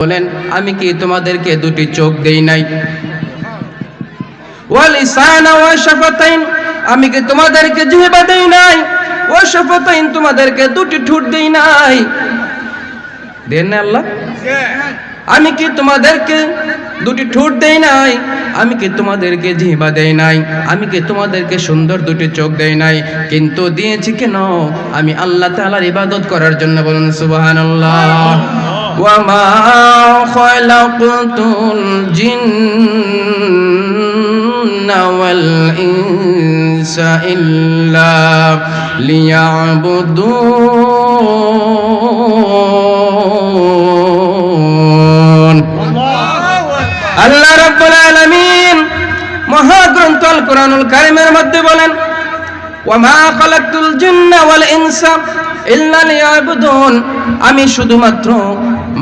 বলেন আমি কি তোমাদেরকে দুটি চোখ দেই নাই? ওয়াল লিসানা ওয়া শাফাতাইন, আমি কি তোমাদেরকে জিহ্বা দেই নাই? ওয়া শাফাতাইন, তোমাদেরকে দুটি ঠোঁট দেই নাই? দেন না আল্লাহ? আমি কি তোমাদেরকে দুটি ঠোঁট দেই নাই? আমি কি তোমাদেরকে জিহ্বা দেই নাই? আমি কি তোমাদেরকে সুন্দর দুটি চোখ দেই নাই? কিন্তু দিয়েছি কেন? আমি আল্লাহ তাআলার ইবাদত করার জন্য। বলুন সুবহানাল্লাহ। وما خلقت الجن والإنس إلا ليعبدون। আল্লাহ রাব্বুল আলামিন মহাগ্রন্থ আল কোরআনুল কারীমের মধ্যে বলেন, ওয়ামা খালাকতুল জিন্না ওয়াল ইনসা ইল্লা লিয়াবুদুন, আমি শুধুমাত্র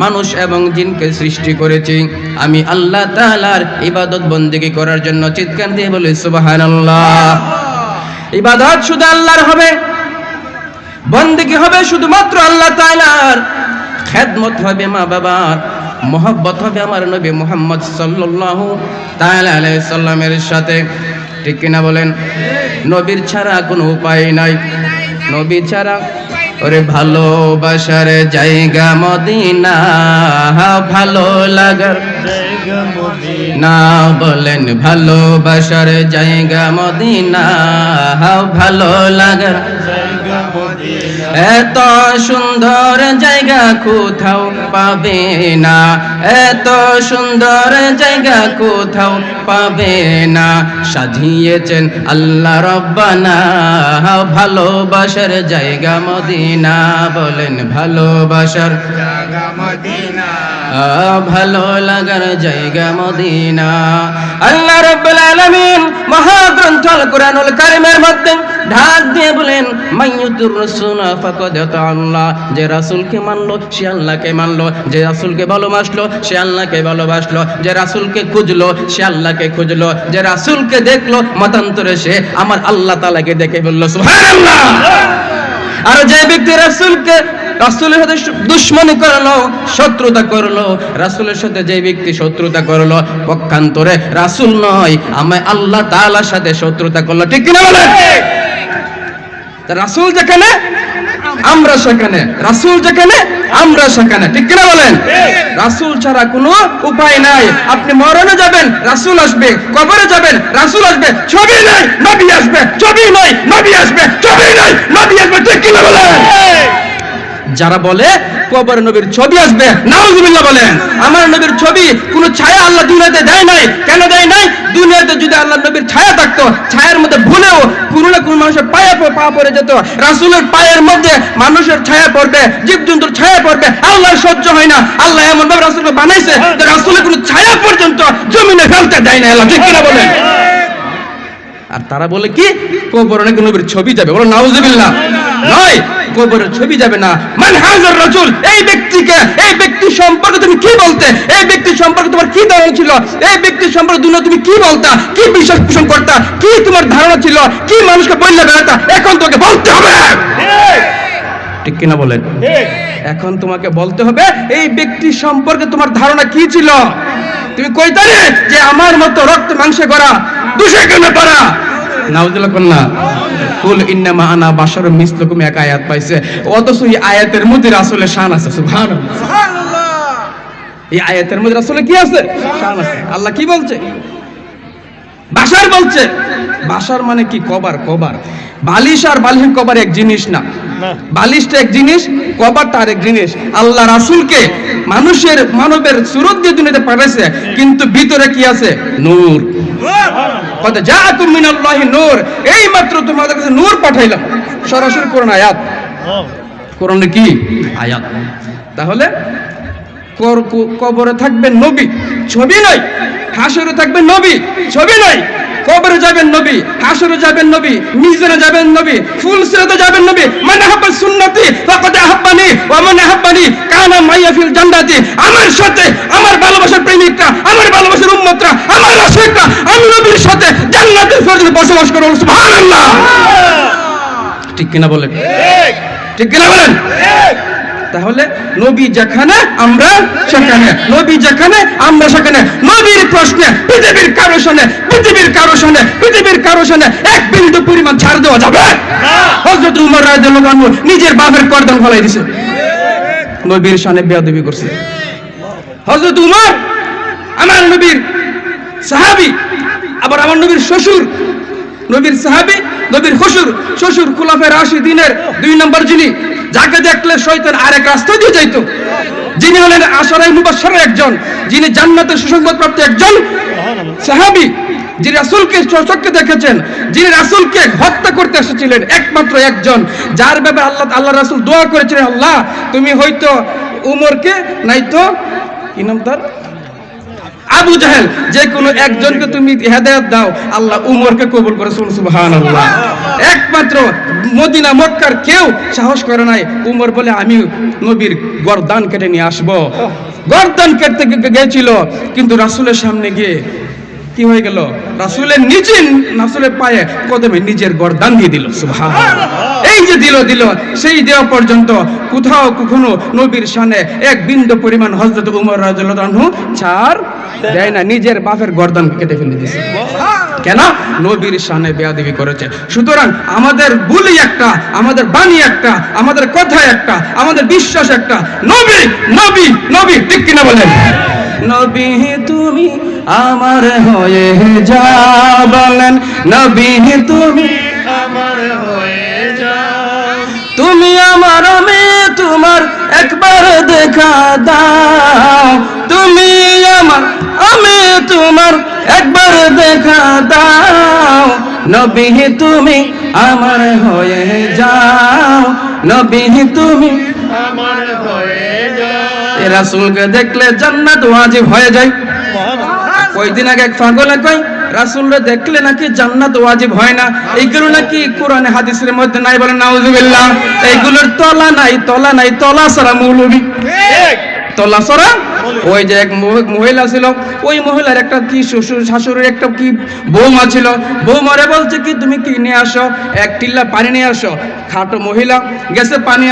মানুষ এবং জিনকে সৃষ্টি করেছি আমি আল্লাহ তাআলার ইবাদত বন্দেগী করার জন্য। চিৎকার দিয়ে বলি সুবহানাল্লাহ। ইবাদত শুধু আল্লাহর হবে, বন্দেগী হবে শুধুমাত্র আল্লাহ তাআলার, খেদমত হবে মা বাবার, মহব্বত হবে আমার নবী মুহাম্মদ সাল্লাল্লাহু তাআলা আলাইহি সাল্লামের সাথে। ঠিক কিনা বলেন? নবীর ছাড়া কোনো উপায় নাই, নবী ছাড়া। ওরে ভালোবাসার জায়গা মদিনা, ভালো লাগার জায়গা মদিনা। বলেন ভালোবাসার জায়গা মদিনা, ভালো লাগার জায়গা মদিনা। এত সুন্দর জায়গা কোথাও পাবে না, এত সুন্দর জায়গা কোথাও পাবে না। সাজিয়েছেন আল্লাহ রব্বানা ভালোবাসার জায়গা মদিনা। বলেন ভালোবাসার জায়গা মদিনা, ভালো লাগার জায়গা মদিনা। আল্লাহ রাব্বুল আলামিন মহাগ্রন্থ আল কোরআনুল কারীমের মধ্যে ঢাক দিয়ে বলেন, মাইয়ুতুর রাসূল ফাকাদ আল্লাহ, যে রাসূলকে মানলো সে আল্লাহকে মানলো, যে রাসূলকে ভালোবাসলো সে আল্লাহকে ভালোবাসলো, যে রাসূলকে খুঁজলো সে আল্লাহকে খুঁজলো, যে রাসূলকে দেখলো মতান্তরে সে আমার আল্লাহ তাআলাকে দেখে বলল সুবহানাল্লাহ। আর যে ব্যক্তি রাসূলকে রাসূলের সাথে দুশমনি করলো, শত্রুতা করলো, রাসূলের সাথে যে ব্যক্তি শত্রুতা করলো, পক্ষান্তরে রাসূল নয় আমি আল্লাহ তাআলার সাথে শত্রুতা করলো। ঠিক কিনা বলেন? রাসূল যেখানে আমরা সেখানে, রাসূল যেখানে আমরা সেখানে। ঠিক কিনা বলেন? রাসূল ছাড়া কোনো উপায় নাই। আপনি মরণে যাবেন রাসূল আসবে, কবরে যাবেন রাসূল আসবে, ছবি নাই নবী আসবে, ছবি নাই নবী আসবে, ছবি নাই নবী আসবে। ঠিক কিনা বলেন? যারা বলে কবরে নবীর ছবি আসবে, নাউজুবিল্লাহ বলেন। আমার নবীর ছবি কোন ছায়া আল্লাহ দুনিয়াতে দেয় নাই। কেন দেয় নাই? দুনিয়াতে যদি আল্লাহ নবীর ছায়া থাকতো, ছায়ার মধ্যে ভুলেও কোনো না কোনো মানুষের পায়ে পা পড়ে যেত, রাসূলের পায়ের মধ্যে মানুষের ছায়া পড়বে, জীবজন্তুর ছায়া পড়বে, আল্লাহর সহ্য হয় না। আল্লাহ এমন ভাবে রাসূলকে বানাইছে যে রাসূলের কোনো ছায়া পর্যন্ত জমিনে ফেলতে দেয় না আল্লাহ। ঠিক কিনা বলেন? আর তারা বলে কি কবরে নাকি নবীর ছবি যাবে। বলো নাউজুবিল্লাহ। নয়, কবরের ছবি যাবে না। মান হাজার রাসূল, এই ব্যক্তিকে, এই ব্যক্তি সম্পর্কে তুমি কি বলতে, এই ব্যক্তি সম্পর্কে তোমার কি ধারণা ছিল, এই ব্যক্তি সম্পর্কে দুনিয়া তুমি কি বলতা, কি বিশ্বাস পোষণ করতা, কি তোমার ধারণা ছিল, কি মানুষকে বললে বেড়াতা, এখন তোমাকে বলতে হবে। ঠিক কিনা বলেন? এখন তোমাকে বলতে হবে এই ব্যক্তি সম্পর্কে তোমার ধারণা কি ছিল। তুমি কইতারে যে আমার মতো রক্ত মাংসে করা দুশে কেন পারা। নাউজুবিল্লাহ কন্যা কুল ইন্নামা আনা বাশারুম মিসলুকুম, এক আয়াত পাইছে, অথচ এই আয়াতের মধ্যে রাসূলের শান আছে। সুবহানাল্লাহ। এই আয়াতের মধ্যে রাসূলের কি আছে? শান আছে। আল্লাহ কি বলছে? বাশার বলছে। বাশার মানে কি? কভার। কভার, বালিশ আর বালিশের কভার এক জিনিস না। বালিশটা এক জিনিস, কভারটা আরেক জিনিস। আল্লাহ রাসূলকে মানুষের মানবের সুরত দিয়ে দুনিয়াতে পাঠাইছে, কিন্তু ভিতরে কি আছে? নূর। কত জাআকুম মিনাল্লাহি নূর, এই মাত্র তোমাদের কাছে নূর পাঠাইলাম। সরাসরি কোরআন আয়াত। কোরআনে কি আয়াত? তাহলে কবরে থাকবেন নবী, ছবি নয়। হাসরে থাকবেন নবী, ছবি নয়। কবরে যাবেন নবী, হাসরে যাবেন নবী, মিজানে যাবেন নবী, ফুলসিরাতে যাবেন নবী। মান আহাব্বা সুন্নতি ফাকাদ আহাব্বানি ওয়া মান আহাব্বানি কানা মাইয়া ফিল জান্নাতি। আমার সাথে আমার ভালোবাসার প্রেমিকরা, আমার ভালোবাসার উম্মতরা, আমার আশিকরা আমি নবীর সাথে জান্নাতের ফেরদৌসে বসবাস করব। সুবহানাল্লাহ। ঠিক কিনা বলেন? ঠিক। ঠিক কিনা বলেন? ঠিক। তাহলে নবী যেখানে আমরা সেখানে, নবী যেখানে আমরা সেখানে। নবীর প্রশ্নে পৃথিবীর কারো সামনে এক বিন্দু পরিমাণ ছাড় দেওয়া যাবে না। হযরত উমর রাদিয়াল্লাহু আনহু নিজের বাপের গর্দান ফলাই দিয়েছে, নবীর শানে বেয়াদবি করছে। হযরত উমর আমার নবীর সাহাবী, আবার আমার নবীর শ্বশুর, নবীর সাহাবী, নবীর শ্বশুর খুলাফায়ে রাশিদিনের 2 নম্বর, যিনি যাকে দেখলে শয়তান আরেক রাস্তা দিয়ে যাইত, যিনি হলেন আশরায়ে মুবাশশারের একজন, যিনি জান্নাতের সুসংবাদ প্রাপ্ত একজন সাহাবী, যিনি রাসূলকে চোখে দেখেছেন, যিনি রাসূলকে হত্যা করতে এসেছিলেন, একমাত্র একজন, যার ব্যাপারে আল্লাহ রাসূল দোয়া করেছিলেন, আল্লাহ তুমি হয়তো উমরকে নাইতো কি নাম তার, আবু জাহেল, যে কোনো একজনকে তুমি হেদায়েত দাও। আল্লাহ উমরকে কবুল করেছেন, সুবহানাল্লাহ। একমাত্র মদিনা মক্কার কেউ সাহস করে নাই। উমর বলে আমি নবীর গর্দান কেটে নিয়ে আসবো। গর্দান কেটে গিয়েছিল, কিন্তু রাসূলের সামনে গিয়ে কি হয়ে গেল, রাসূলের পায়ে কদমে নিজের গর্দান দিয়ে দিল, সুবহানাল্লাহ। এই যে দিল সেই দেওয়া পর্যন্ত কোথাও কখনো নবীর শানে এক বিন্দু পরিমাণ হযরত উমর রাদিয়াল্লাহু আনহু ছাড় দেয় না, নিজের বাপের গর্দান কেটে ফেলে দিয়েছে। কেন? নবীর শানে বেয়াদবি করেছে। সুতরাং আমাদের বুলি একটা, আমাদের বাণী একটা, আমাদের কথা একটা, আমাদের বিশ্বাস একটা, নবী নবী নবী, ঠিক কিনা বলেন? নবী তুমি আমার হয়ে যাও, বলেন নবী তুমি আমার হয়ে যাও, তুমি আমার, আমি তোমার একবার দেখা দাও, তুমি আমার, আমি তোমার একবার দেখা দাও, নবী তুমি আমার হয়ে যাও, নবী তুমি আমার হয়ে যাও। এই রাসূলকে দেখলে জান্নাত ওয়াজিব হয়ে যায়। কয়দিন আগে এক পাগলে কয় রাসূলকে দেখলে নাকি জান্নাত ওয়াজিব হয় না, এইগুলো নাকি কোরআনে হাদিসের মধ্যে নাই, বলেন নাউজুবিল্লাহ। এইগুলোর তলা নাই, তলা ছাড়া মৌলবী, তলা ছাড়া। ওই যে এক মহিলা ছিল, ওই মহিলার একটা কি শ্বশুর শাশুড়ির একটা কি বৌমা ছিল, বৌমারে বলছে কি তুমি কি নিয়ে আসো, 1 টিল্লা পানি নিয়ে আসো। খাটো মহিলা গেছে পানি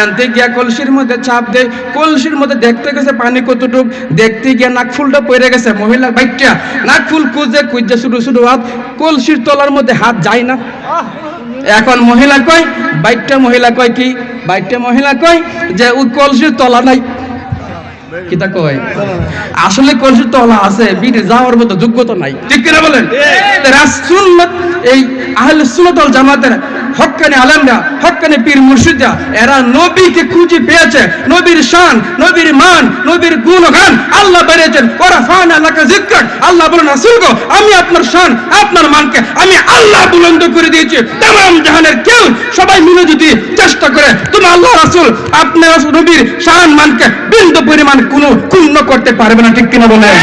আনতে গিয়া কলসির মধ্যে চাপ দেয়, কলসির মধ্যে দেখতে গেছে পানি কতটুক, দেখতে গিয়া নাকফুলটা পড়ে গেছে। মহিলা বাইকটা নাকফুল খুঁজে শুধু হাত কলসির তলার মধ্যে হাত যায় না। এখন মহিলা কয় যে ওই কলসির তলা নাই। কিতা কয়? আসলে কলসির তলা আছে, বিটে যাওয়ার মতো যোগ্যতা নাই, ঠিক কিনা বলেন? রাসূলুল্লাহ, এই আহলে সুন্নাত ওয়াল জামাতের হক্কানি আলেমরা, হক্কানি পীর মুর্শিদরা, এরা নবীকে খুঁজে পেয়েছে। নবীর শান, নবীর মান, নবীর গুণগান আল্লাহ বেড়েছেন। ওয়ারাফানা লাকা যিকরাক, আল্লাহ বলেন রাসূল গো, আমি আপনার শান, আপনার মানকে আমি আল্লাহ বুলন্দ করে দিয়েছি। तमाम জাহানের কেউ সবাই মিলে যদি চেষ্টা করে, তুমি আল্লাহ রাসূল আপনার নবীর শান মানকে বিন্দু পরিমাণ কোনো ক্ষুণ্ণ করতে পারবে না, ঠিক কিনা বলেন?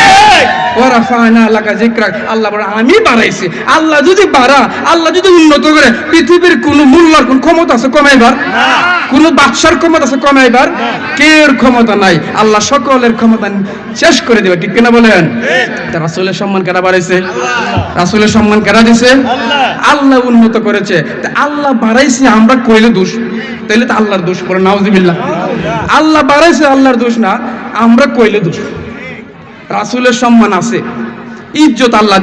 ওয়ারাফানা লাকা যিকরাক, আল্লাহ বলেন আমি বাড়াইছি। আল্লাহ যদি আল্লাহ যদি উন্নত করে, পৃথিবীর কোন মোল্লার কোন ক্ষমতা আছে কমাইবার? কোন বাদশার ক্ষমতা আছে কমাইবার? কের ক্ষমতা নাই। আল্লাহ সকলের ক্ষমতা শেষ করে দেবে, ঠিক কিনা বলেন? রাসূলের সম্মান কেন বাড়াইছে? রাসূলের সম্মান কেন দিছে? আল্লাহ উন্নত করেছে। আল্লাহ বাড়াইছে, আমরা কইলে দোষ, তাইলে তো আল্লাহর দোষ, পড়ে নাউজুবিল্লাহ। আল্লাহ বাড়াইছে, আল্লাহর দোষ না, আমরা কইলে দোষ। রাসূলের সম্মান আছে, ইজ্জত আল্লাহ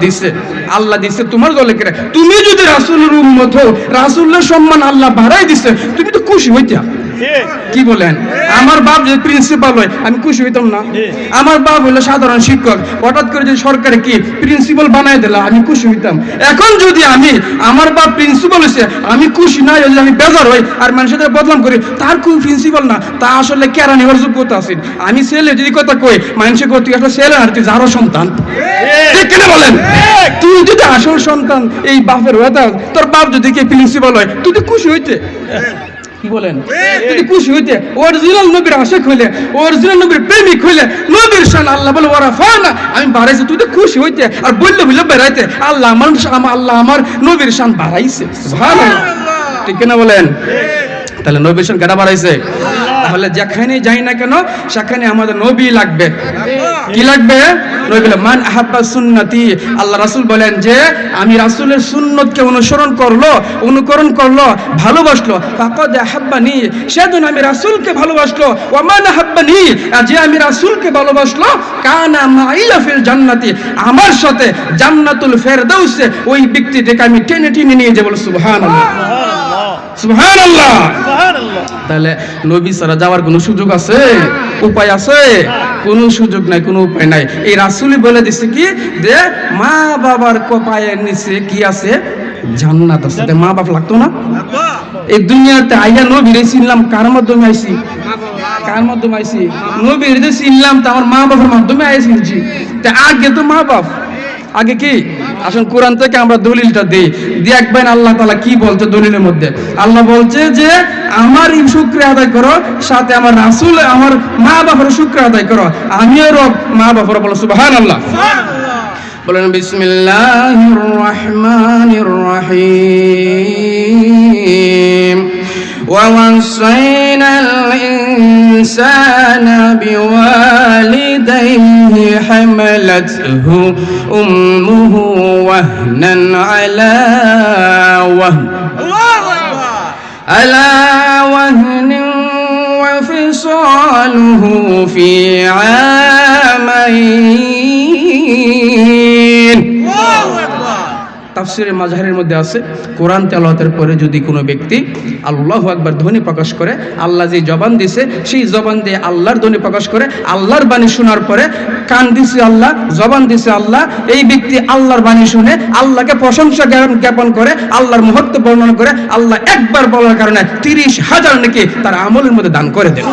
দিছে তোমার দলে করে। তুমি যদি রাসূলের উম্মত হও, রাসূলের সম্মান আল্লাহ বাড়াই দিছে, তুমি তো খুশি হইতা। কি বলেন? আমার বাপ যদি প্রিন্সিপাল হয়, আমি খুশি হইতাম না? আমার বাপ হইলো সাধারণ শিক্ষক, হঠাৎ করে যদি সরকারে কি প্রিন্সিপাল বানাই দিলা, আমি খুশি হইতাম। এখন যদি আমার বাপ প্রিন্সিপাল হইছে, আমি খুশি না হইলে আমি বেজার হই, আর মানুষের বদনাম করি, তার কোন প্রিন্সিপাল না, তা আসলে কেরা নেওয়ার যোগ্যতা আছে। আমি ছেলে যদি কথা কই, মানুষের কই তুই আসলে ছেলে আর তুই যারও সন্তান, ঠিক কিনা বলেন? তুই যদি আসল সন্তান এই বাপের হয়ে থাক, তোর বাপ যদি কে প্রিন্সিপাল হয়, তুই তো খুশি হইতে। কি বলেন? যদি খুশি হইতে, অরিজিনাল নবীর আশিক হইলে, অরিজিনাল নবীর প্রেমিক হইলে, নবীর শান আল্লাহ বলে ওয়ারাফানা, আমি বাড়াইছি, তুই তো খুশি হইতে। আর বললে বেড়াইতে, আল্লাহ আমার নবীর শান বাড়াইছে, সুবহানাল্লাহ, ঠিক কিনা বলেন? তাহলে নবীর সঙ্গে কেটা বাড়াইছে? তাহলে যেখানে যাই না কেন সেখানে আমাদের নবী লাগবে। কি লাগবে? নবী বলে মান আহাব্বা সুন্নতি, আল্লাহ রাসূল বলেন যে আমি রাসূলের সুন্নতকে অনুকরণ করলো, ভালোবাসলো, ফাকাদ আহাব্বানি, সেদিন আমি রাসূলকে ভালোবাসলো। ওয়া মান আহাব্বানি, আর যে আমি রাসূলকে ভালোবাসলো, কানা মাইয়া ফিল জান্নাতি, আমার সাথে জান্নাতুল ফেরদাউসে ওই ব্যক্তিটাকে আমি টেনে টেনে নিয়ে যাব। সুবহানাল্লাহ, সুবহানাল্লাহ, সুবহানাল্লাহ। তাহলে নবী ছাড়া যাওয়ার কোনো সুযোগ আছে? উপায় আছে? কোনো সুযোগ নাই, কোনো উপায় নাই। এই রাসূলই বলে দিছে কি যে মা বাবার পায়ের নিচে কি আছে? জান্নাত আছে। মা বাপ লাগতো না? এই দুনিয়াতে আইয়া নবীরে চিনলাম কার মাধ্যমে আইছি? কার মাধ্যমে আইছি? নবীরে যে চিনলাম তা আমার মা বাবার মাধ্যমে আইছি। তা আগে তো মা বাপ, আগে কি? আসুন কোরআন থেকে আমরা দলিলটা দিই, দেখবেন আল্লাহ তাআলা কি বলছে দলিলের মধ্যে। আল্লাহ বলছে যে আমার শুকরিয়া আদায় করো, সাথে আমার রাসূল আমার মা বাবার শুকরিয়া আদায় করো, আমিও রব মা বাবার। বলো সুবহানাল্লাহ, বলেন বিসমিল্লাহির রহমানির রহিম। ووصينا الإنسان بوالديه حملته أمه وهنا على وهن وفصاله في عامين। তাফসীরে মাযহারের মধ্যে আছে কোরআন তেলাওয়াতের পরে যদি কোনো ব্যক্তি আল্লাহু আকবার ধ্বনি প্রকাশ করে, আল্লাহ যে জবান দিছে সেই জবান দিয়ে আল্লাহর ধ্বনি প্রকাশ করে, আল্লাহর বাণী শোনার পরে কান দিছে আল্লাহ, জবান দিছে আল্লাহ, এই ব্যক্তি আল্লাহর বাণী শুনে আল্লাহকে প্রশংসা জ্ঞাপন করে, আল্লাহর মহত্ব বর্ণনা করে, আল্লাহ একবার বলার কারণে 30,000 নাকি তার আমলের মধ্যে দান করে দেন।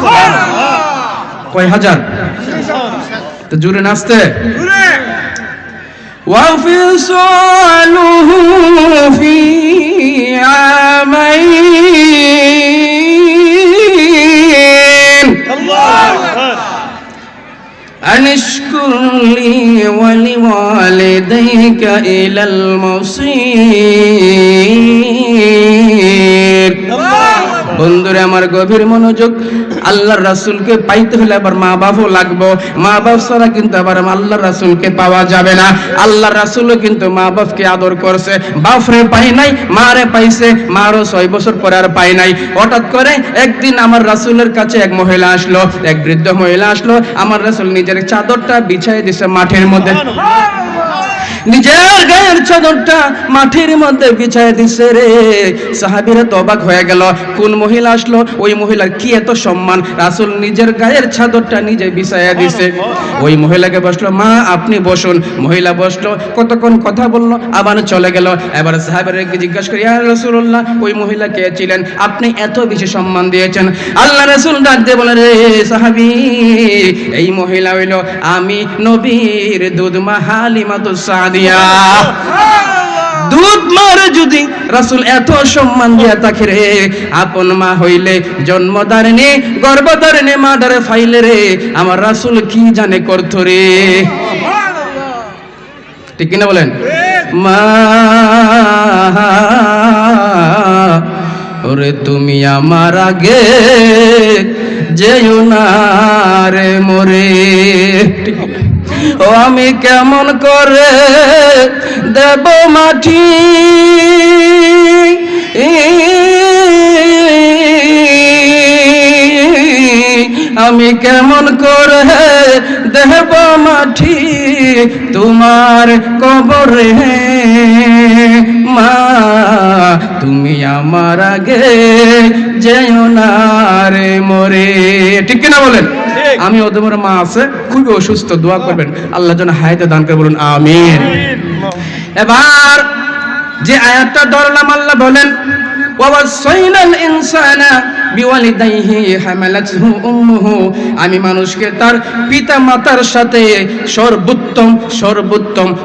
কয় হাজার? তো জুড়ে নাচতে وفصاله في عامين أن اشكر لي ولوالديك إلى المصير। বন্ধুরা আমার গভীর মনোযোগ, আল্লাহর রাসূলকে পাইতে হলে আবার মা বাপও লাগবে। মা বাপ ছাড়া কিন্তু আবার আল্লাহর রাসূলকে পাওয়া যাবে না। আল্লাহর রাসূলও কিন্তু মা বাপকে আদর করছে, বাপরে পাই নাই, মারে পাইছে, মারও 6 বছর পরে আর পাই নাই। হঠাৎ করে একদিন আমার রাসূলের কাছে এক মহিলা আসলো, এক বৃদ্ধ মহিলা আসলো। আমার রাসূল নিজের চাদরটা বিছাই দিয়েছে মাঠের মধ্যে, নিজের গায়ের চাদরটা মাটির মধ্যে বিছায় দিছে রে। সাহাবীরা তো অবাক হয়ে গেল, কোন মহিলা আসলো, ওই মহিলার কি এত সম্মান, রাসূল নিজের গায়ের চাদরটা নিজে বিছায়া দিছে। ওই মহিলাকে বসলো, মা আপনি বসুন। মহিলা বসলো, কতক্ষণ কথা বললো, আবার চলে গেল। এবার সাহাবীরা জিজ্ঞাসা করি, ইয়া রাসূলুল্লাহ ওই মহিলা কে ছিলেন, আপনি এত বেশি সম্মান দিয়েছেন? আল্লাহ রাসূল ডাক দিয়ে বলে, রে সাহাবী, এই মহিলা হইল আমি নবীর দুধমা হালিমাতুস সাদিয়া। দুধ মারে যদি রাসূল এত সম্মান দিয়া তাকে রে, আপন মা হইলে জন্মদারিণী গর্ভধারিণী মা ডারে ফাইলে রে, আমার রাসূল কি জানে করত রে। ঠিক কিনা বলেন? মা ওরে তুমি আমার আগে যেও না রে মোরে। ও আমি কেমন করে দেব মাটি, আমি কেমন করে দেব মাটি তোমার কবরে, মা তুমি আমার আগে যেও না রে মোরে। ঠিক কিনা বলেন? আমি ওদের মা আছে খুবই অসুস্থ, দোয়া করবেন আল্লাহ যেন হায়াতে দান করে, বলুন আমিন। এবার যে আয়াতটা ধরলাম, আল্লাহ বলেন ওয়াসাইনাল ইনসানা বিওয়ালিদাইহি হামালাতহু উম্মুহু, আমি মানুষকে তার পিতা মাতার সাথে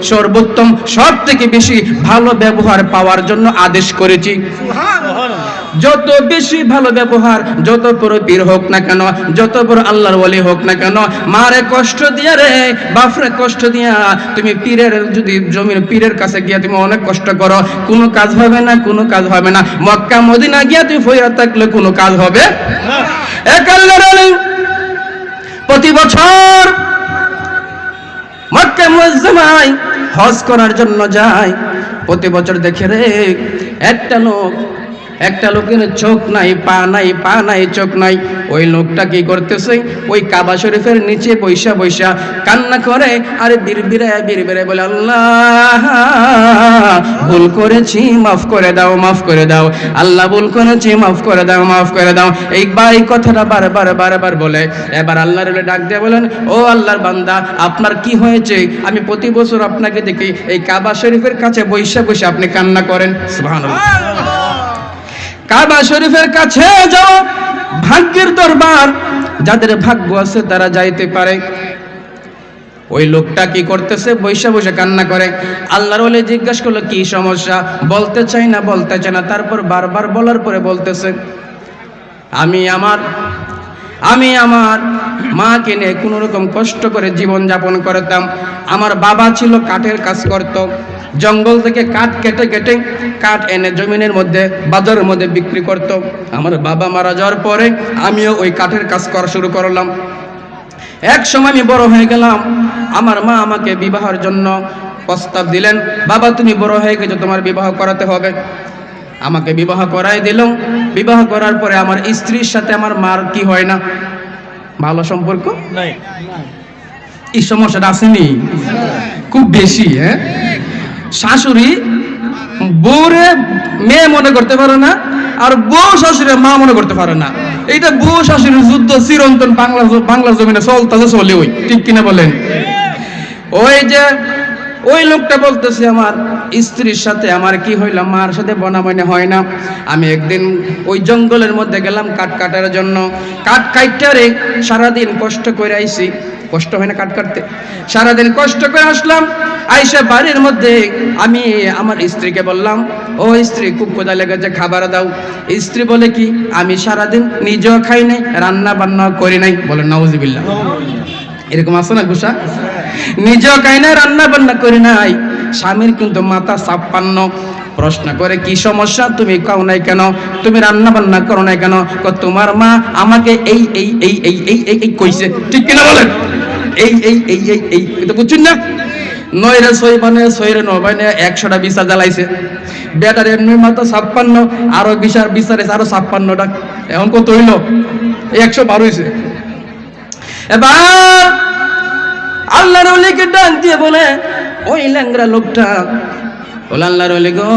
সর্বোত্তম সব থেকে বেশি ভালো ব্যবহার পাওয়ার জন্য আদেশ করেছি। যত বেশি ভালো ব্যবহার, যত বড় পীর হোক না কেন, যত বড় আল্লাহর ওলি হোক না কেন, মারে কষ্ট দিয়া রে, বাপরে কষ্ট দিয়া তুমি পীরের যদি জমির পীরের কাছে গিয়া তুমি অনেক কষ্ট করো, কোনো কাজ হবে না, কোনো কাজ হবে না। মক্কা মদিনা গিয়া তুমি ফইরা থাকলে কোনো কাজ নারাজ হবে? এক আল্লাহর ওলি প্রতি বছর মক্কা মুআজ্জামায় হজ করার জন্য যায়। প্রতি বছর দেখে রে একটা লোকের চোখ নাই, পা নাই, পা নাই, চোখ নাই। ওই লোকটা কি করতেছে? ওই কাবা শরীফের নিচে বৈশা বৈশা কান্না করে আর বিড়বিড়ে বলে, আল্লাহ ভুল করেছি, মাফ করে দাও, মাফ করে দাও। আল্লাহ ভুল করেছি, মাফ করে দাও, মাফ করে দাও। এই কথাটা বারবার বলে। এবার আল্লাহর ওলি ডাক দিয়ে বলেন, ও আল্লাহর বান্দা, আপনার কি হয়েছে? আমি প্রতি বছর আপনাকে দেখি এই কাবা শরীফের কাছে বৈশা বৈশা আপনি কান্না করেন। সুবহানাল্লাহ। কাবা শরীফের কাছে যাও, ভাগ্যের দরবার। যাদের ভাগ্য আছে তারা যাইতে পারে। ওই লোকটা কি করতেছে? বৈশা বৈশা কান্না করে। আল্লাহর ওলি জিজ্ঞাসা করলো, কি সমস্যা? বলতে চাই না। তারপর বারবার বলার পরে বলতেছে, আমি আমার মাকে নিয়ে কোনো রকম কষ্ট করে জীবন যাপন করতাম। আমার বাবা ছিল কাঠের কাজ করত, জঙ্গল থেকে কাঠ কেটে কাঠ এনে জমিনের মধ্যে, বাজারের মধ্যে বিক্রি করত। আমার বাবা মারা যাওয়ার পরে আমিও ওই কাঠের কাজ করা শুরু করলাম। এক সময় আমি বড় হয়ে গেলাম। আমার মা আমাকে বিবাহের জন্য প্রস্তাব দিলেন, বাবা তুমি বড় হয়ে গেছো, তোমার বিবাহ করাতে হবে। আমাকে বিবাহ করাই দিল। বিবাহ করার পরে আমার স্ত্রীর সাথে আমার মার কি হয় না? ভালো সম্পর্ক নাই। এই সমস্যাটা আসেনি? খুব বেশি। হ্যাঁ, শাশুড়ি বউরে মেয়ে মনে করতে পারে না, আর বউ শাশুড়ি মা মনে করতে পারে না। এইটা বউ শাশুড়ির যুদ্ধ চিরন্তন বাংলা জমিনে চলে। ওই ঠিক কিনা বলেন? ওই যে ওই লোকটা বলতেছে, আমার স্ত্রীর সাথে আমার কি হইল, মার সাথে বনাবনি হয় না। আমি একদিন ওই জঙ্গলের মধ্যে গেলাম কাঠ কাটার জন্য। কাঠ কাটতে সারাদিন কষ্ট করে আইছি। কষ্ট হয় না কাঠ কাটতে? সারাদিন কষ্ট করে আসলাম। আইসা বাড়ির মধ্যে আমি আমার স্ত্রীকে বললাম, ও স্ত্রী, খুব ক্ষুধা লেগেছে, খাবার দাও। স্ত্রী বলে, কি? আমি সারাদিন নিজেও খাই নাই, রান্না বান্না করি নাই। বলে নাউজুবিল্লাহ। এরকম আছে না গুসা? নিজেও খাই নাই, রান্না বান্না করি নাই। স্বামীর কিন্তু মাথা 56। প্রশ্ন করে, কি সমস্যা? তুমি খাও নাই কেন? তুমি রান্না বান্না করো নাই কেন? তোমার মা আমাকে এই কইছে। ঠিক কিনা বলেন? এই এটা বুঝছেন না? 9 রে 6 বানে 6 রে 9 বানে 100টা বিচার জ্বালাইছে। বেটার এমনি মাত্র 56, আরো বিচারে আরো 56টা। এখন কত হইল? 112 হইছে। এবার আল্লাহর ওলিকে ডাক দিয়ে বলে, ওই ল্যাংড়া লোকটা, বলে, আল্লাহর ওলি গো,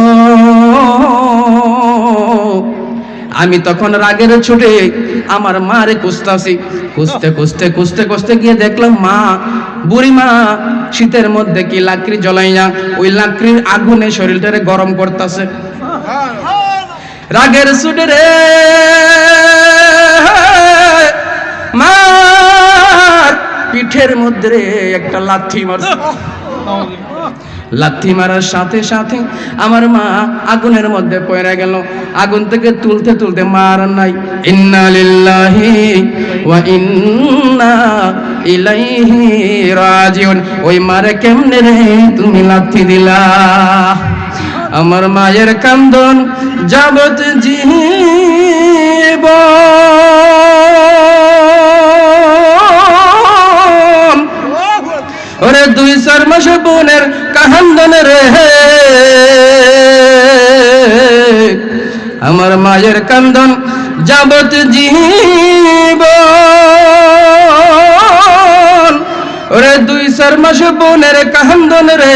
আমি তখন রাগের ছুটে আমার মারে খুঁজতে গিয়ে দেখলাম বুড়ি মা শীতের মধ্যে কি লাকড়ি জ্বলাইয়া ওই লাকড়ির আগুনে শরীরটারে গরম করতেছে। রাগের ছুটে রে মার পিঠের মধ্যে একটা লাথি মারার সাথে সাথে আমার মা আগুনের মধ্যে পড়ে গেল। আগুন থেকে তুলতে মার নাই। ইন্না লিল্লাহি ওয়া ইন্না ইলাইহি রাজিউন। ওই মারে কেমনে রে তুমি লাথি দিলা? আমার মায়ের কান্দন যাবত জীবন, ওরে 2-4 মাস বোনের কান্দন রে। আমার মায়ের কান্দন যাবত জীবন, ওরে 2-4 মাস বোনের কান্দন রে।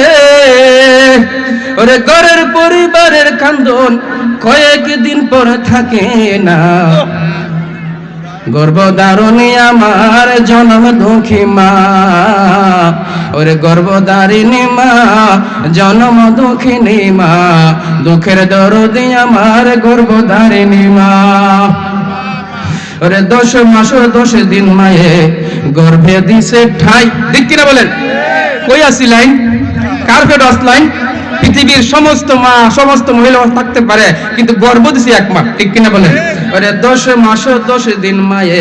ওরে ঘরের পরিবারের কান্দন কয়েকদিন পর থাকে না। গর্ভধারণী আমার জনম দুঃখী মা, ওরে গর্ভধারিণী মা, জনম দুঃখিনী মা, দুঃখের দরদি আমার গর্ভধারিণী মা। ওরে 10 মাস 10 দিন মায়ে গর্ভে দিছে ঠাই। ঠিক কিনা বলেন? কই আসি লাইন? Carpet line? পৃথিবীর সমস্ত মা সমস্ত মহিলা থাকতে পারে, কিন্তু গর্ভ দিছে এক মা। ঠিক কিনা বলেন? ওরে 10 মাস 10 দিন মায়ে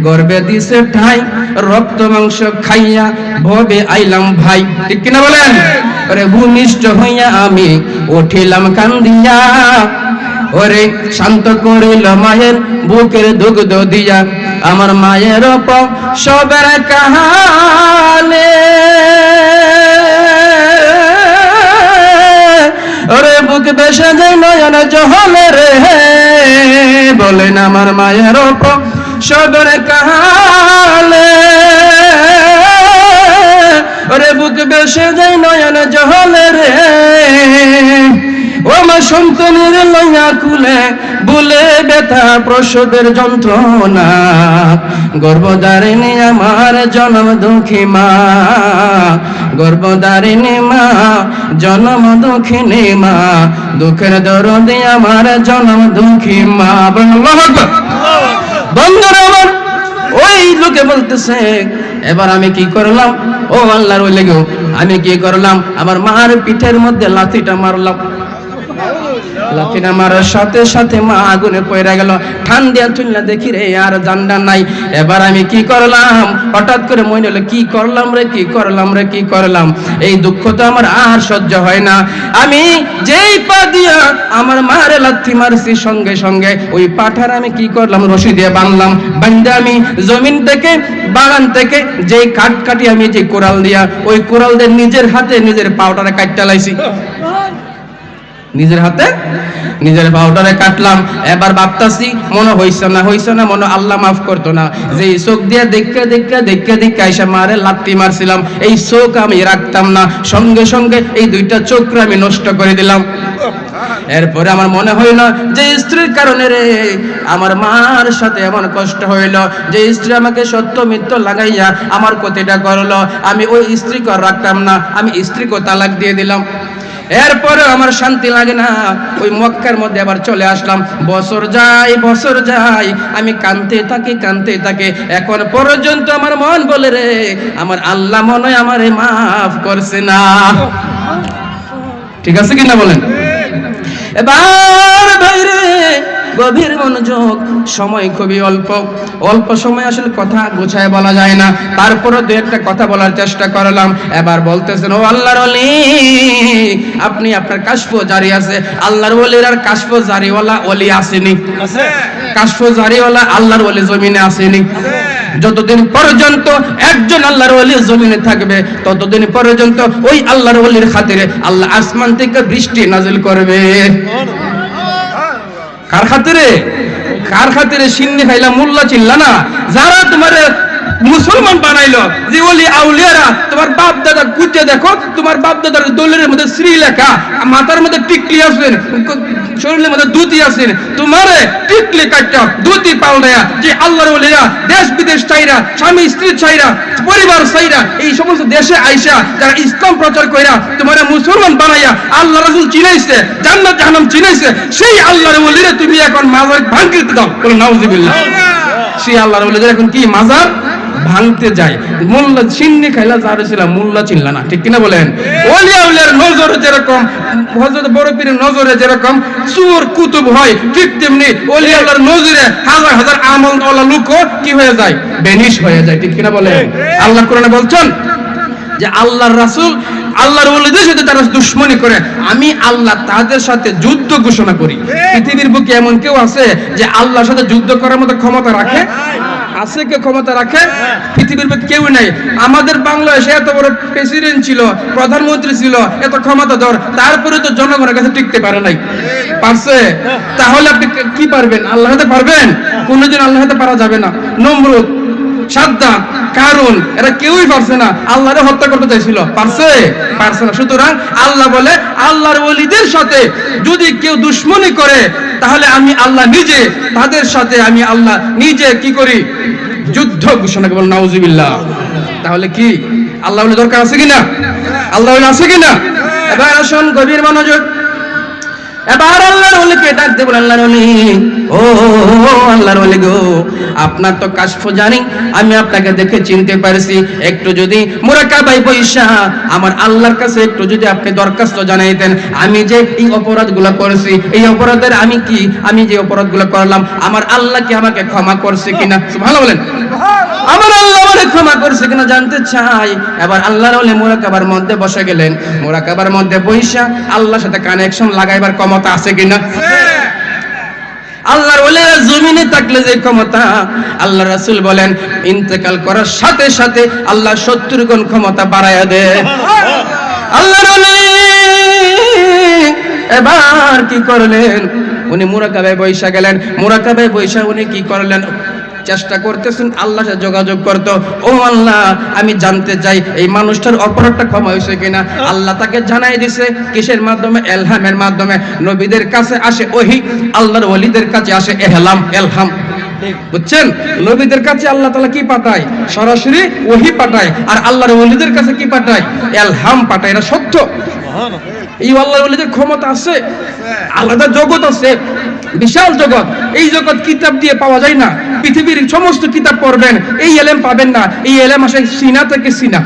গর্ভে দিছে ঠাই, রক্ত মাংস খাইয়া ভবে আইলাম ভাই। ঠিক কিনা বলেন? ওরে ভূমিষ্ঠ হইয়া আমি উঠিলাম কান্দিয়া, ওরে শান্ত করিল মায়ের বুকের দুগ্ধ দিয়া আমার মায়ের সবের কাহালে ওরে বুক বেসে যায় নয়ন জহলে রে বলেন আমার মায়ের সবের কাহালে ওরে বুক বেসে যায় নয়ন জহলে রে ও মা সন্তানের লইয়া কুলে বলে ব্যথা প্রসবের যন্ত্রণা গর্ভধারিণী আমার জনম দুঃখী মা গর্ভধারিণী মা জনম দুঃখিনী মা দুঃখের দরদে আমার জনম দুঃখী মা। আল্লাহু আকবার। বন্ধুরা আমার ওই লোকে বলতেছে এবার আমি কি করলাম, ও আল্লাহর ওই লেগেও আমি কি করলাম, আমার মার পিঠের মধ্যে লাথিটা মারলাম। লাথিটা মারার সাথে সাথে মা আগুনে পড়ে গেল। ঠান্ডা চুল্লা দেখি রে আর জান্ডা নাই। এবার আমি কি করলাম, হঠাৎ করে মনে হলো কি করলাম রে কি করলাম রে কি করলাম। এই দুঃখ তো আমার আর সহ্য হয় না। আমি যেই পা দিয়া আমার মারে লাথি মারছি সঙ্গে সঙ্গে ওই পাঠার আমি কি করলাম, রশি দিয়ে বাঁধলাম। বাঁধে আমি জমিন থেকে বাগান থেকে যেই কাঠ কাটি আমি যে কোরাল দিয়া ওই কোরাল দিয়ে নিজের হাতে নিজের পাউডারে কাটতে লাইছি। নিজের হাতে নিজের পাউডারে কাটলাম। এবার ভাবতাছি মনে হইছে না মনে আল্লাহ মাফ করতো না যে এই চোখ দিয়ে দেখে আইসা মারে লাত্তি মারছিলাম, এই চোখ আমি রাখতাম না, সঙ্গে সঙ্গে এই দুইটা চোখ আমি নষ্ট করে দিলাম। এরপরে আমার মনে হইল যে স্ত্রীর কারণে রে আমার মার সাথে এমন কষ্ট হইল, যে স্ত্রী আমাকে সত্য মিথ্যা লাগাইয়া আমার ক্ষতিটা করলো, আমি ওই স্ত্রীকে রাখতাম না, আমি স্ত্রীকে তালাক দিয়ে দিলাম। এরপরে আমার শান্তি লাগে না, ওই মক্কার মধ্যে আবার চলে আসলাম। বছর যায় আমি কাঁদতে থাকি। এখন পর্যন্ত আমার মন বলে রে আমার আল্লাহ মনে হয় আমারে মাফ করছে না। ঠিক আছে কিনা বলেন? এবার ভাইরে গভীর মনোযোগ, সময় খুবই অল্প সময় আসলে কথা গোছায় বলা যায় না, তারপরে দু একটা কথা বলার চেষ্টা করলাম। এবার বলতেছেন ও আল্লাহর ওলি আপনি আপনার কাশফ জারি আছে, আল্লাহর ওলির আর কাশফ জারিওয়ালা ওলি আসেনি? কাশফ জারিওয়ালা আল্লাহর ওলি জমিনে আসেনি? যতদিন পর্যন্ত একজন আল্লাহর ওলি জমিনে থাকবে ততদিন পর্যন্ত ওই আল্লাহর ওলির খাতিরে আল্লাহ আসমান থেকে বৃষ্টি নাজিল করবে। কার খাতিরে সিন্নি খাইলা মোল্লা চিল্লা না, যারা তোমার মুসলমান বানাইলো, যে ওলি আউলিয়ারা তোমার বাপ দাদা খুঁজে দেখো, তোমার বাপ দাদার দলের মধ্যে শ্রী লেখা, মাথার মধ্যে টিকলি আছেন, শরীরের মধ্যে দুতি আছেন, তোমারে টিকলি কাটটা দুতি পাল্টায়া যে আল্লাহর ওলিরা দেশ বিদেশ চাইরা, স্বামী স্ত্রী চাইরা, পরিবার চাইরা এই সমস্ত দেশে আইসা যারা ইসলাম প্রচার কইরা তোমারে মুসলমান বানাইয়া আল্লাহ রাসূল চিনাইছে, জান্নাত জাহান্নাম চিনাইছে, সেই আল্লাহর ওলিরা তুমি এখন মাজার ভাঙতে দাও। বলো নাউজুবিল্লাহ। সেই আল্লাহর ওলিরা এখন কি মাজার ভাঙতে যায়? মোল্লা চিন্নি খাইলা যার ছিল মোল্লা চিনলা না, ঠিক কিনা বলেন? ওলিয়া উলিয়ার নজরে যেরকম হযরত বড় পীরের নজরে যেরকম চোর কুতুব হয়, ঠিক তেমনি ওলিয়া আল্লাহর নজরে হাজার হাজার আমলওয়ালা লোক কি হয়ে যায়, বেনিশ হয়ে যায়, ঠিক কিনা বলেন? আল্লাহ কোরআনে বলছেন যে আল্লাহর রাসূল আল্লাহর ওলিদের সাথে তারা দুশমনি করে, আমি আল্লাহ তাদের সাথে যুদ্ধ ঘোষণা করি। পৃথিবীর বুকে এমন কেউ আছে যে আল্লাহর সাথে যুদ্ধ করার মতো ক্ষমতা রাখে? আছে কে ক্ষমতা রাখে? পৃথিবীর বুকে কেউ নাই। আমাদের বাংলাদেশে এত বড় প্রেসিডেন্ট ছিল, প্রধানমন্ত্রী ছিল, এত ক্ষমতাধর, তারপরে তো জনগণের কাছে টিকতে পারে নাই। পারছে? তাহলে আপনি কি পারবেন? আল্লাহর হাতে পারবেন? কোনোদিন আল্লাহর হাতে পারা যাবে না। নমরুদ, সাদ্দাম, কারুন এরা কেউই পারছে না, আল্লাহরে হত্যা করতে চাইছিল, পারছে না। সুতরাং আল্লাহ বলে আল্লাহর ওলিদের সাথে যদি কেউ দুশমনি করে তাহলে আমি আল্লাহ নিজে তাদের সাথে আমি আল্লাহ নিজে কি করি, যুদ্ধ ঘোষণা করি। নাউজুবিল্লাহ। তাহলে কি আল্লাহ ওলি দরকার আছে কিনা? আল্লাহ ওলি আছে কিনা? এবার আসুন গভীর মনোযোগ। এবার আল্লাহর ওলিকে ডাক দেব, আল্লাহর ওলি, ও আল্লাহর ওলি গো, আপনার তো কাশফ জানি, আমি আপনাকে দেখে চিনতে পারছি, একটু যদি মুরাকাবায় বৈশা আমার আল্লাহর কাছে একটু যদি আপনি দরখাস্ত জানাইতেন, আমি যে এই অপরাধগুলো করেছি, এই অপরাধের আমি যে অপরাধগুলো করলাম আমার আল্লাহ কি আমাকে ক্ষমা করছে কিনা? সুবহানাল্লাহ বলেন। আমার আল্লাহ আমাকে ক্ষমা করছে কিনা জানতে চাই। এবার আল্লাহর ওলি মুরাকাবার মধ্যে বসে গেলেন। মুরাকাবার মধ্যে বৈশা আল্লাহর সাথে কানেকশন লাগাইবার ক্ষমতা আছে কিনা? আল্লাহর ওলিরা জমিনে থাকলে যে ক্ষমতা, আল্লাহ রাসূল বলেন ইন্তেকাল করার সাথে সাথে আল্লাহ 70 গুণ ক্ষমতা বাড়ায়া দেয়। আল্লাহর ওলি এবার কি করলেন, উনি মুরাকাবায় বৈশা গেলেন। মুরাকাবায় বৈশা উনি কি করলেন, চেষ্টা করতেছেন আল্লাহর সাথে যোগাযোগ করতে। ও আল্লাহ, আমি জানতে চাই এই মানুষটার অপরাধটা ক্ষমা হয়েছে কিনা। আল্লাহ তাকে জানাই দিছে কিসের মাধ্যমে? এলহামের মাধ্যমে। নবীদের কাছে আসে ওহী, আল্লাহর ওলিদের কাছে আসে এলহাম। বুঝছেন? নবীদের কাছে আল্লাহ তাআলা কি পাঠায়? সরাসরি ওহী পাঠায়। আর আল্লাহর ওলিদের কাছে কি পাঠায়? এলহাম পাঠায়। এটা সত্য। এই আল্লাহর ওলিদের ক্ষমতা আছে, আলাদা জগৎ আছে, বিশাল জগৎ। এই জগৎ কিতাব দিয়ে পাওয়া যায় না। পৃথিবীর সমস্ত কিতাব পড়বেন, এই এলেম পাবেন না। এই এলেম আসে সিনা থেকে। সিনা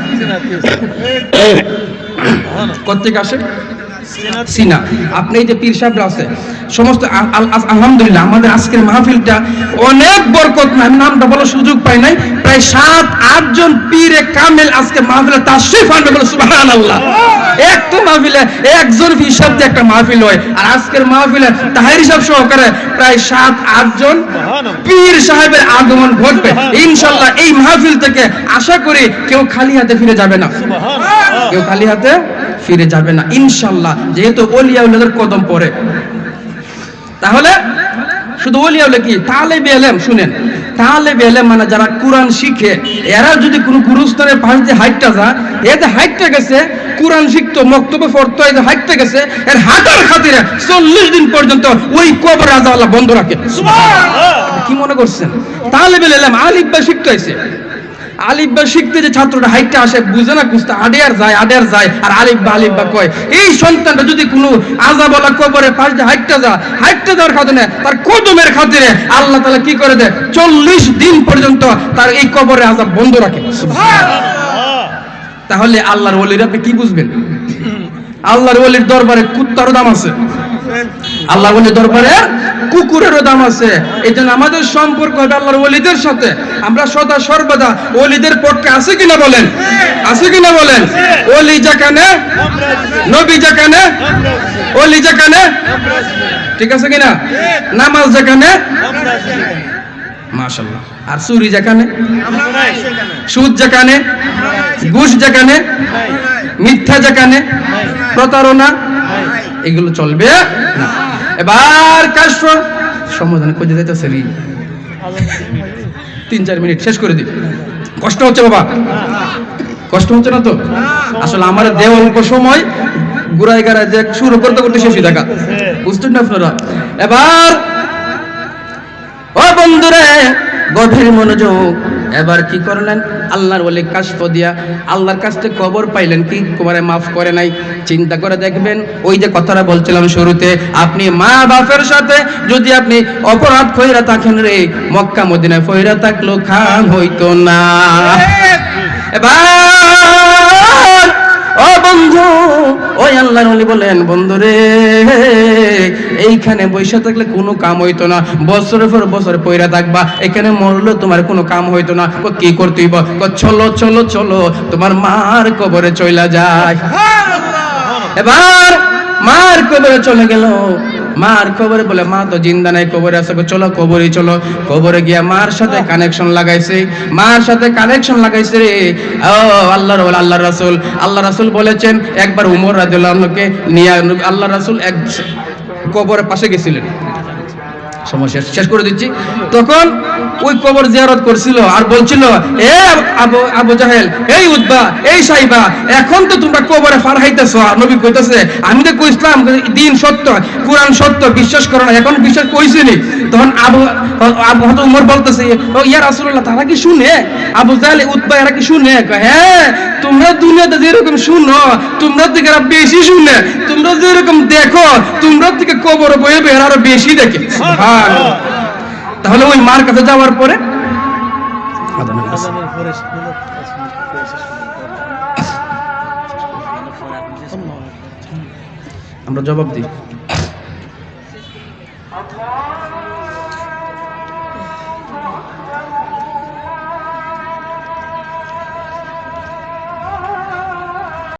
কোত্থেকে আসে? সিনা। আপনি এই যে পীর সাহেবরা আছে সমস্ত, আলহামদুলিল্লাহ আমাদের আজকের মাহফিলটা অনেক বরকতময়। আমি নামটা বলার সুযোগ পাই নাই। প্রায় 7-8 জন পীরে কামেল আজকে মাহফিলে তাশরীফ আনবে, বলে সুবহানাল্লাহ। একটা মাহফিলে একজন পীর সাহেব দিয়ে একটা মাহফিল হয়, আর আজকের মাহফিলে তাহেরি সাহেব সহকারে প্রায় 7-8 জন পীর সাহেবের আগমন ঘটবে ইনশাআল্লাহ। এই মাহফিল থেকে আশা করি কেউ খালি হাতে ফিরে যাবে না, কেউ খালি হাতে ফিরে যাবে না ইনশাআল্লাহ, যেহেতু ওলিয়া উল্লাহর কদম পড়ে। তাহলে শুধু ওলিয়া উল্লাহ কি, তালেবে ইলম। শুনেন, তালেবে ইলম মানে যারা কোরআন শিখে, এরা যদি কোনো গুরুস্থানের পাশে যে হাইটটা যায়, এতে হাইটটা গেছে কোরআন শিখতো, মক্তবে পড়তো, এই যে হাইটটা গেছে, এর হাঁটার খাতিরে 40 দিন পর্যন্ত ওই কবরে আযাব আল্লাহ বন্ধ রাখে। সুবহানাল্লাহ। কি মনে করছেন? তালেবে ইলম আলিফ বা শিখতে হইছে। আলিফ বা শিখতে যে ছাত্রটা হাইটটা আসে, বুঝে না কুস্তা, আডে আর যায়, আর আলিফ বা কয়। এই সন্তানটা যদি কোনো আযাবওয়ালা কবরে পাশ দিয়ে হাইটটা যাওয়ার খাতিরে, তার কদমের খাতিরে আল্লাহ তাআলা কি করে দেয়? 40 দিন পর্যন্ত তার এই কবরে আযাব বন্ধ রাখে। সুবহানাল্লাহ। তাহলে আল্লাহর ওলির আপনি কি বুঝবেন? আল্লাহর ওলির দরবারে কুত্তারও দাম আছে, আল্লাহর ওলির দরবারে কুকুরেরও দাম আছে। এই জন্য আমাদের সম্পর্ক হবে আল্লাহর ওলিদের সাথে। আমরা সদা সর্বদা ওলিদের পক্ষে আছে কিনা বলেন? আছে কিনা বলেন? ওলি যেখানে, নবী যেখানে, ওলি যেখানে, ঠিক আছে কিনা? নামাজ যেখানে, মাশাআল্লাহ। আর চুরি যেখানে, সুদ যেখানে, ঘুষ যেখানে, মিথ্যা যেখানে, প্রতারণা, এগুলো চলবে না। এবার কাশফ সমাধান করে দিতেছে রে, 3-4 মিনিট শেষ করে দিই। কষ্ট হচ্ছে বাবা? কষ্ট হচ্ছে না তো? আসলে আমার দেহ অল্প সময়, গুড়াই গাড়ায় যে শুরু করতে শেষ হয়ে দেখা, বুঝতেন না আপনারা? এবার ও বন্ধুরে গভীর মনোযোগ। এবার কি করলেন? আল্লাহর ওলি কাশফ দিয়া আল্লাহর কাছ থেকে খবর পাইলেন কি কবরে মাফ করে নাই। চিন্তা করে দেখবেন, ওই যে কথাটা বলছিলাম শুরুতে, আপনি মা বাপের সাথে যদি আপনি অপরাধ কইরা থাকেন রে, মক্কা মদিনায় ফইরা থাকলো খান হইতো না। এবার ও বন্ধু, ওই আল্লাহর ওলি বলেন, বন্ধু রে এইখানে বসে থাকলে কোনো কাম হইতো না, বছরের পর বছর পয়রা থাকবা, এখানে মরলে তোমার কোনো কাম হইতো না। কি করতে হইব? চলো চলো চলো তোমার মার কবরে চইলা যায়। এবার মার কবরে চলে গেল। মার কবরে বলে, মা তো জিন্দা নাই, কবরে আছে, চলো কবরে চলো। কবরে গিয়া মার সাথে কানেকশন লাগাইছে, মার সাথে কানেকশন লাগাইছে রে। ও আল্লাহ রাসূল বলেছেন, একবার উমর রাদিয়াল্লাহু আনহুকে নিয়ে আল্লাহ রাসূল এক কবরের পাশে গেছিলেন। সমস্যা শেষ করে দিচ্ছি। তখন ওই কবর জিয়ারত করছিল আর বলছিল, এ আবু জাহেল, এই উতবা, এই সাইবা, এখন তো তোমরা কবরে ফারহাইতেছ। আর নবী কইতেছে, আমি তো কইছিলাম দিন সত্য, কোরআন সত্য, বিশ্বাস করো না, এখন বিশ্বাস কইছিনি। তখন আবু উমর বলতেছে, ও ইয়া রাসূলুল্লাহ, তারা কি শুনে? আবু জাহেল, উতবা এরা কি শুনে? হ্যাঁ, তোমরা দুনিয়াতে যেরকম শুনো, তোমরা থেকে এরা বেশি শুনে। তোমরা যেরকম দেখো, তোমরা থেকে কবরে বয়ে এরা আরো বেশি দেখে। তাহলে ওই মার কাছে যাওয়ার পরে আমরা জবাব দিই।